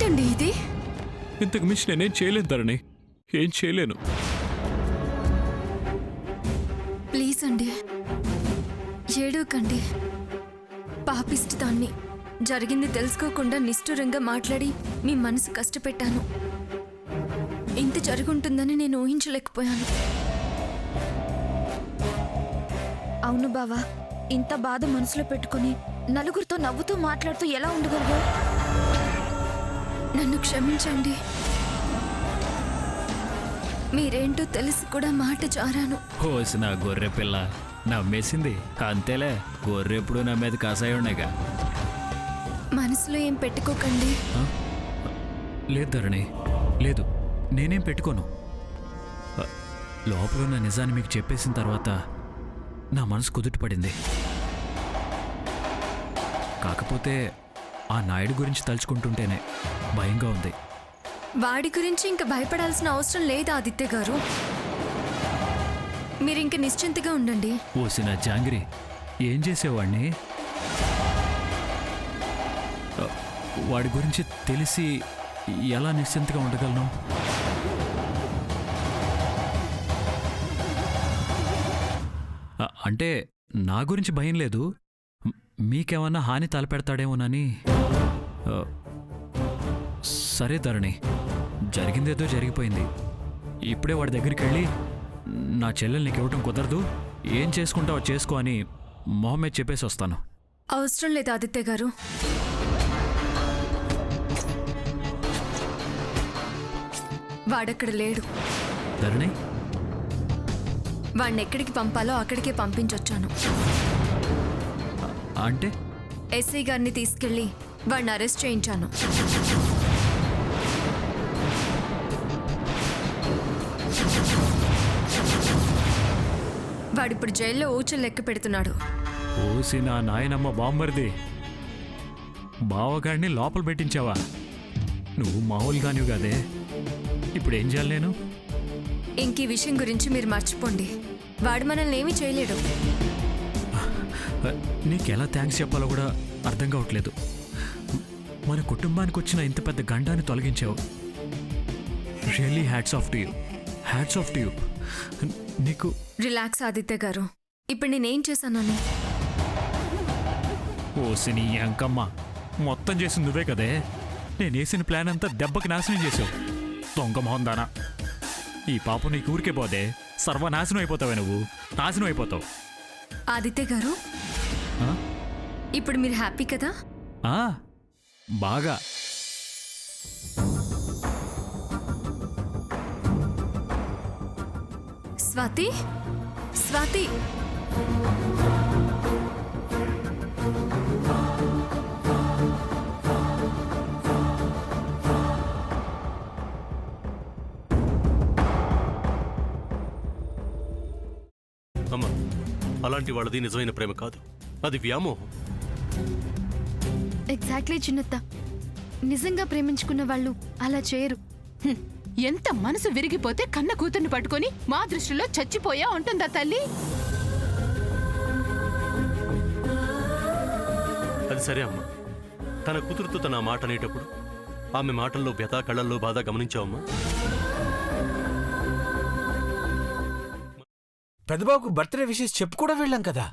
ఏంటండి ఇది? ఇంతకు మించి నేనేం చేయలేను ధరణి, ఏం చేయలేను. ప్లీజ్ అండి, ఏడవకండి. పాపిస్ట్ దాన్ని. జరిగింది తెలుసుకోకుండా నిష్ఠురంగా మాట్లాడి మీ మనసు కష్టపెట్టాను. ఇంత జరుగుంటుందని నేను ఊహించలేకపోయాను. అవును బావా, ఇంత బాధ మనసులో పెట్టుకుని నలుగురితో నవ్వుతూ మాట్లాడుతూ ఎలా ఉండగలవు? నన్ను క్షమించండి. మీరేంటో తెలిసి కూడా మాట జారాను. ఓసి నా గొర్రె పిల్ల నమ్మేసింది. అంతేలే, గొర్రెప్పుడు నా మీద కాసాయుండగా. మనసులో ఏం పెట్టుకోకండి. లేదు ధరణి, లేదు, నేనేం పెట్టుకోను. లోపల ఉన్న నిజాన్ని మీకు చెప్పేసిన తర్వాత నా మనసు కుదుట పడింది. కాకపోతే ఆ నాయుడు గురించి తలుచుకుంటుంటేనే భయంగా ఉంది. వాడి గురించి ఇంక భయపడాల్సిన అవసరం లేదు ఆదిత్య గారు. మీరింక నిశ్చింతగా ఉండండి. ఓసిన జాంగిరి, ఏం చేసేవాడిని? వాడి గురించి తెలిసి ఎలా నిశ్చింతగా ఉండగలను? అంటే నా గురించి భయం లేదు, మీకేమన్నా హాని తలపెడతాడేమోనని. సరే ధరణి, జరిగిందేదో జరిగిపోయింది. ఇప్పుడే వాడి దగ్గరికి వెళ్ళి నా చెల్లెల్ని నీకు ఇవ్వటం కుదరదు, ఏం చేసుకుంటావో చేసుకో అని మొహమ్మద్ చెప్పేసి వస్తాను. అవసరం లేదు ఆదిత్య గారు. వాడక్కడ లేడు. ధరణి, వాడిని ఎక్కడికి పంపాలో అక్కడికే పంపించొచ్చాను. అంటే ఎస్ఐ గారిని తీసుకెళ్లి వాడిని అరెస్ట్ చేయించాను. వాడిప్పుడు జైల్లో ఊచలు లెక్క పెడుతున్నాడు. ఓసి నా నాయనమ్మ బాంబర్ది, బావగాడిని లోపల పెట్టించావా? నువ్వు మామూలుగానివి కాదే. ఇప్పుడు ఏం చేయాలి నేను? ఇంక ఈ విషయం గురించి మీరు మర్చిపోండి. వాడు మనల్ని ఏమీ చేయలేడు. నీకెలా థ్యాంక్స్ చెప్పాలో కూడా అర్థం కావట్లేదు. మన కుటుంబానికి వచ్చిన ఇంత పెద్ద గండాన్ని తొలగించావు. Really hats off to you, hats off to you. నీకు రిలాక్స్ ఆదిత్య గారు. ఇప్పుడు నేనేం చేశానని? ఓసిని అంకమ్మ, మొత్తం చేసి నువ్వే కదే. నేను వేసిన ప్లాన్ అంతా దెబ్బకి నాశనం చేసావు. దొంగ మొహం దానా. ఈ పాపం నీకు ఊరికే పోదే, సర్వనాశనం అయిపోతావే నువ్వు, నాశనం అయిపోతావు. ఆదిత్య గారు, ఇప్పుడు మీరు హ్యాపీ కదా? బాగా. స్వాతి, స్వాతి, అమ్మా, అలాంటి వాళ్ళది నిజమైన ప్రేమ కాదు, అది వ్యామోహం. ఎగ్జాక్ట్లీ చిన్నత్త, నిజంగా ప్రేమించుకున్న వాళ్ళు అలా చేయరు. ఎంత మనసు విరిగిపోతే కన్న కూతుర్ని పట్టుకొని మా దృష్టిలో చచ్చిపోయా ఉంటుందా తల్లి? అది సరే అమ్మా, తన కూతురుతో తన మాట అనేటప్పుడు ఆమె మాటల్లో వ్యథ, కళ్ళల్లో బాధ గమనించావమ్మా? పెద్దబాబుకు బర్త్డే విషెస్ చెప్పు కూడా వెళ్ళాం కదా.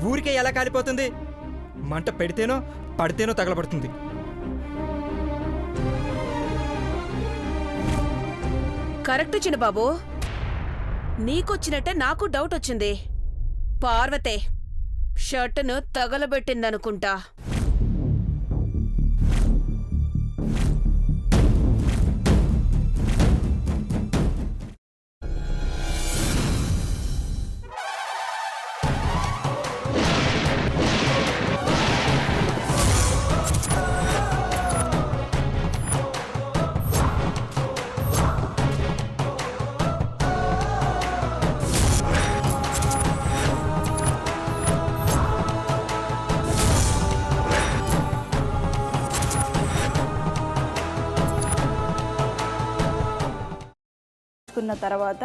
ఊరికే ఎలా కాలిపోతుంది? మంట పెడితేనో పడితేనో తగలబడుతుంది. కరెక్ట్ చిన్నబాబు, నీకొచ్చినట్టే నాకు డౌట్ వచ్చింది. పార్వతే షర్టును తగలబెట్టిందనుకుంటా. తర్వాత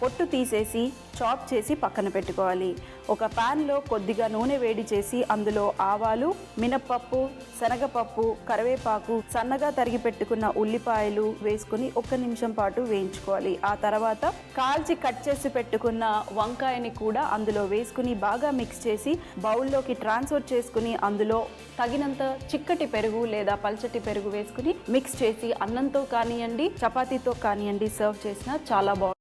పొట్టు తీసేసి చాప్ చేసి పక్కన పెట్టుకోవాలి. ఒక ప్యాన్లో కొద్దిగా నూనె వేడి చేసి అందులో ఆవాలు, మినప్పప్పు, శనగపప్పు, కరివేపాకు, సన్నగా తరిగి పెట్టుకున్న ఉల్లిపాయలు వేసుకుని 1 నిమిషం పాటు వేయించుకోవాలి. ఆ తర్వాత కాల్చి కట్ చేసి పెట్టుకున్న వంకాయని కూడా అందులో వేసుకుని బాగా మిక్స్ చేసి బౌల్లోకి ట్రాన్స్ఫర్ చేసుకుని అందులో తగినంత చిక్కటి పెరుగు లేదా పల్చటి పెరుగు వేసుకుని మిక్స్ చేసి అన్నంతో కానివ్వండి, చపాతీతో కానివ్వండి సర్వ్ చేసినా చాలా బాగుంటుంది.